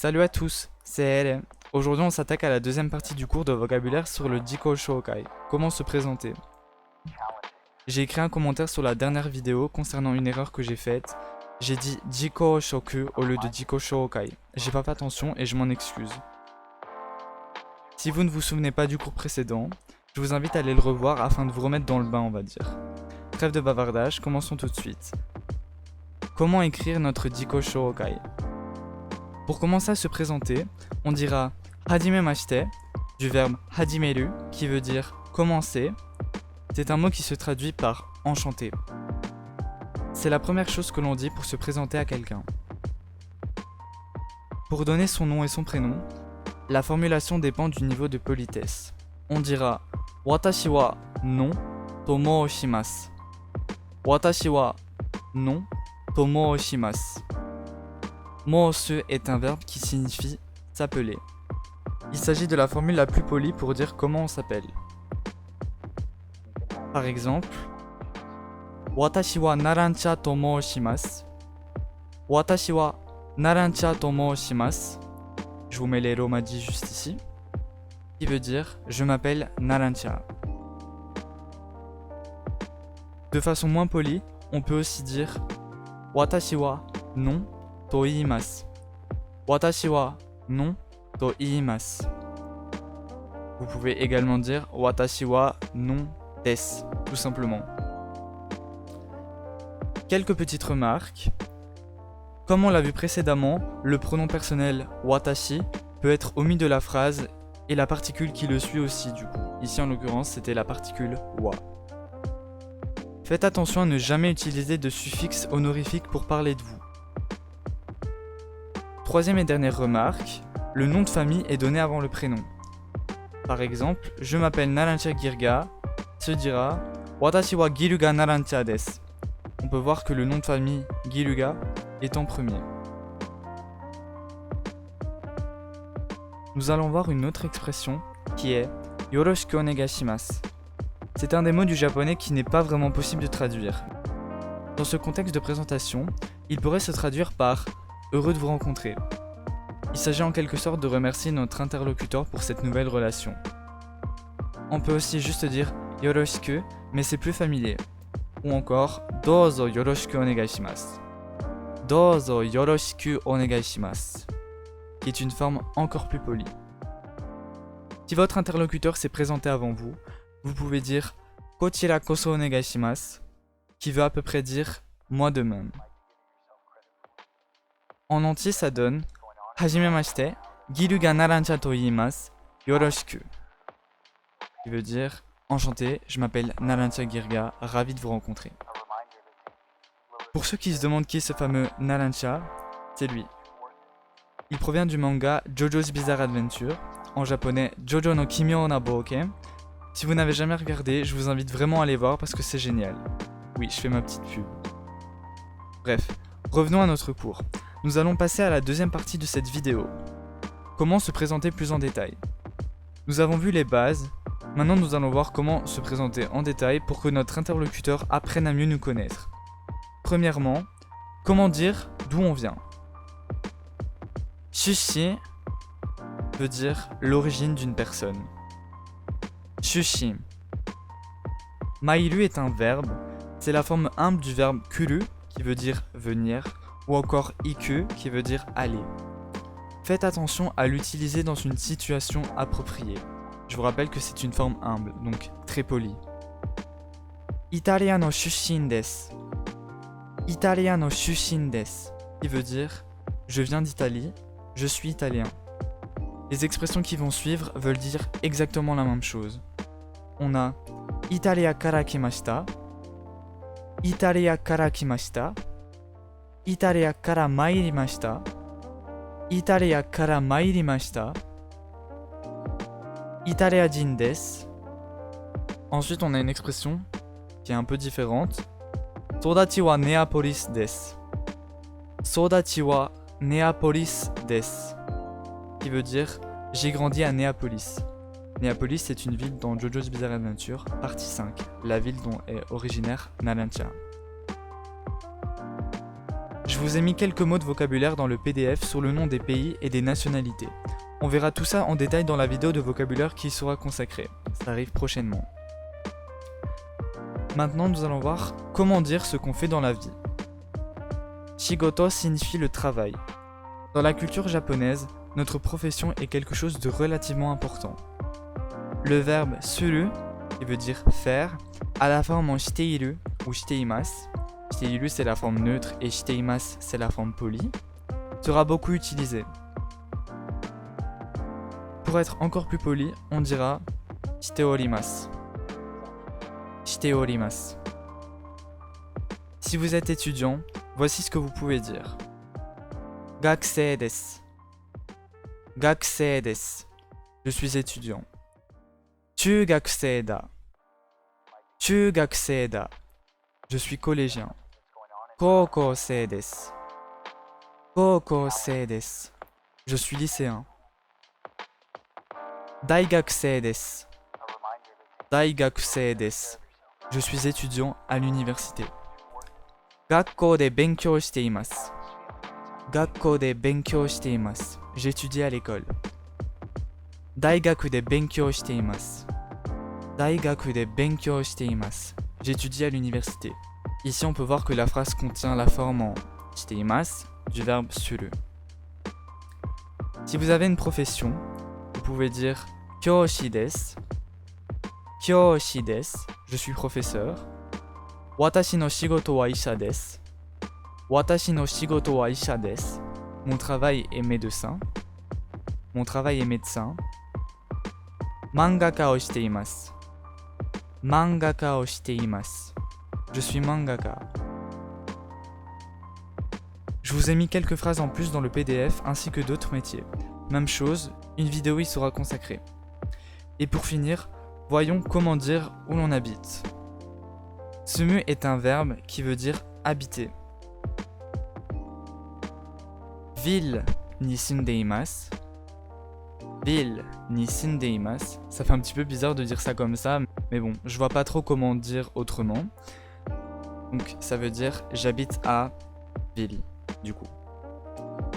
Salut à tous, c'est Ere. Aujourd'hui on s'attaque à la deuxième partie du cours de vocabulaire sur le Jiko Shoukai, comment se présenter. J'ai écrit un commentaire sur la dernière vidéo concernant une erreur que j'ai faite. J'ai dit Jiko Shoku au lieu de Jiko Shoukai. J'ai pas fait attention et je m'en excuse. Si vous ne vous souvenez pas du cours précédent, je vous invite à aller le revoir afin de vous remettre dans le bain, on va dire. Trêve de bavardage, commençons tout de suite. Comment écrire notre Jiko Shoukai? Pour commencer à se présenter, on dira hajimemashite du verbe hajimeru qui veut dire commencer. C'est un mot qui se traduit par enchanté. C'est la première chose que l'on dit pour se présenter à quelqu'un. Pour donner son nom et son prénom, la formulation dépend du niveau de politesse. On dira watashi wa non to shimasu. Watashi wa non to shimasu. Mosu est un verbe qui signifie s'appeler. Il s'agit de la formule la plus polie pour dire comment on s'appelle. Par exemple, Watashi wa Narancha to shimasu. Watashi wa Narancha to shimasu. Je vous mets les romaji juste ici. Qui veut dire je m'appelle Narancha. De façon moins polie, on peut aussi dire Watashi wa non to iimasu. Watashi wa non to iimasu. Vous pouvez également dire Watashi wa non desu, tout simplement. Quelques petites remarques. Comme on l'a vu précédemment, le pronom personnel watashi peut être omis de la phrase et la particule qui le suit aussi du coup. Ici en l'occurrence c'était la particule wa. Faites attention à ne jamais utiliser de suffixe honorifique pour parler de vous. Troisième et dernière remarque, le nom de famille est donné avant le prénom. Par exemple, je m'appelle Narancha Girga, se dira Watashi wa Giruga Narancha desu. On peut voir que le nom de famille Giruga est en premier. Nous allons voir une autre expression qui est Yoroshiku onegaishimasu. C'est un des mots du japonais qui n'est pas vraiment possible de traduire. Dans ce contexte de présentation, il pourrait se traduire par heureux de vous rencontrer. Il s'agit en quelque sorte de remercier notre interlocuteur pour cette nouvelle relation. On peut aussi juste dire yoroshiku, mais c'est plus familier. Ou encore douzo yoroshiku onegaishimasu. Douzo yoroshiku onegaishimasu, qui est une forme encore plus polie. Si votre interlocuteur s'est présenté avant vous, vous pouvez dire kochira koso onegaishimasu, qui veut à peu près dire moi de même. En entier, ça donne hajimemashite, giru ga narancha to iimasu, yoroshiku. Qui veut dire enchanté, je m'appelle Narancha Girga, ravi de vous rencontrer. Pour ceux qui se demandent qui est ce fameux Narancha, c'est lui. Il provient du manga Jojo's Bizarre Adventure, en japonais Jojo no Kimyo na Bouken. Si vous n'avez jamais regardé, je vous invite vraiment à aller voir parce que c'est génial. Oui, je fais ma petite pub. Bref, revenons à notre cours. Nous allons passer à la deuxième partie de cette vidéo. Comment se présenter plus en détail. Nous avons vu les bases, maintenant nous allons voir comment se présenter en détail pour que notre interlocuteur apprenne à mieux nous connaître. Premièrement, comment dire d'où on vient. Shushi veut dire l'origine d'une personne. Shushi. Mairu est un verbe, c'est la forme humble du verbe kuru qui veut dire venir, ou encore iku qui veut dire aller. Faites attention à l'utiliser dans une situation appropriée. Je vous rappelle que c'est une forme humble, donc très polie. Italien no shushin desu. Italien no shushin desu, qui veut dire je viens d'Italie, je suis italien. Les expressions qui vont suivre veulent dire exactement la même chose. On a Italia kara kimashita, Italia kara kimashita, Italia kara mairimashita, Italia kara mairimashita, Italia jin desu. Ensuite, on a une expression qui est un peu différente. Sodachi wa Neapolis desu. Sodachi wa Neapolis desu, qui veut dire j'ai grandi à Néapolis. Néapolis, c'est une ville dans Jojo's Bizarre Adventure, partie 5, la ville dont est originaire Narancha. Je vous ai mis quelques mots de vocabulaire dans le PDF sur le nom des pays et des nationalités. On verra tout ça en détail dans la vidéo de vocabulaire qui y sera consacrée. Ça arrive prochainement. Maintenant, nous allons voir comment dire ce qu'on fait dans la vie. Shigoto signifie le travail. Dans la culture japonaise, notre profession est quelque chose de relativement important. Le verbe suru, qui veut dire faire, a la forme en shiteiru ou shiteimasu. Shiteiru c'est la forme neutre et shiteimasu c'est la forme polie, sera beaucoup utilisé. Pour être encore plus poli, on dira shiteorimasu. Shiteorimasu. Si vous êtes étudiant, voici ce que vous pouvez dire. Gakusei desu. Gakusei desu. Je suis étudiant. Chugakusei da. Chugakusei da. Je suis collégien. Kokousei desu. Kokousei desu. Je suis lycéen. Daigakusei desu. Daigakusei desu. Je suis étudiant à l'université. Gakkou de benkyou shite imasu. Gakkou de benkyou shite imasu. J'étudie à l'école. Daigaku de benkyou shite imasu. Daigaku de benkyou shite imasu. J'étudie à l'université. Ici, on peut voir que la phrase contient la forme en shite imasu du verbe suru. Si vous avez une profession, vous pouvez dire kyoushi desu. Kyoushi desu. Je suis professeur. Watashi no shigoto wa isha desu. Watashi no shigoto wa isha desu. Mon travail est médecin. Mon travail est médecin. Mangaka o shite imasu. Mangaka o shite imasu. Je suis mangaka. Je vous ai mis quelques phrases en plus dans le PDF ainsi que d'autres métiers. Même chose, une vidéo y sera consacrée. Et pour finir, voyons comment dire où l'on habite. Sumu est un verbe qui veut dire habiter. Ville ni sundeimasu. Ville ni sundeimasu. Ça fait un petit peu bizarre de dire ça comme ça, mais bon, je vois pas trop comment dire autrement. Donc ça veut dire j'habite à ville, du coup.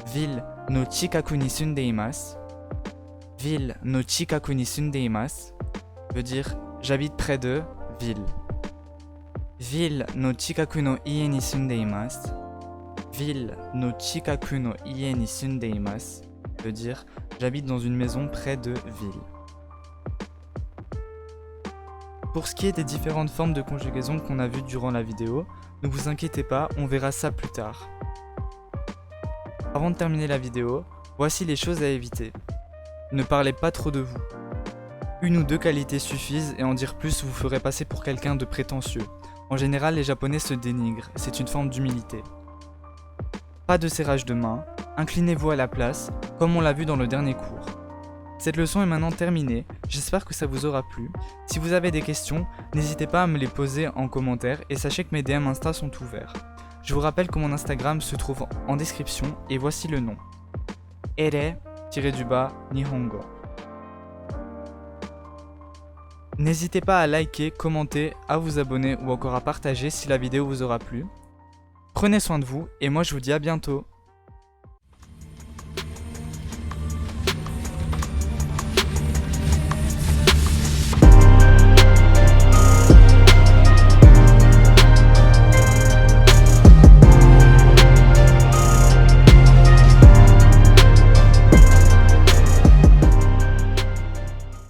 Ville no chikaku ni sundeimasu. Ville no chikaku ni sundeimasu veut dire j'habite près de ville. Ville no chikaku no ie ni sundeimasu. Ville no chikaku no ie ni sundeimasu veut dire j'habite dans une maison près de ville. Pour ce qui est des différentes formes de conjugaison qu'on a vues durant la vidéo, ne vous inquiétez pas, on verra ça plus tard. Avant de terminer la vidéo, voici les choses à éviter. Ne parlez pas trop de vous. Une ou deux qualités suffisent et en dire plus vous ferait passer pour quelqu'un de prétentieux. En général, les Japonais se dénigrent, c'est une forme d'humilité. Pas de serrage de main, inclinez-vous à la place, comme on l'a vu dans le dernier cours. Cette leçon est maintenant terminée, j'espère que ça vous aura plu. Si vous avez des questions, n'hésitez pas à me les poser en commentaire et sachez que mes DM Insta sont ouverts. Je vous rappelle que mon Instagram se trouve en description et voici le nom. ere-nihongo. N'hésitez pas à liker, commenter, à vous abonner ou encore à partager si la vidéo vous aura plu. Prenez soin de vous et moi je vous dis à bientôt.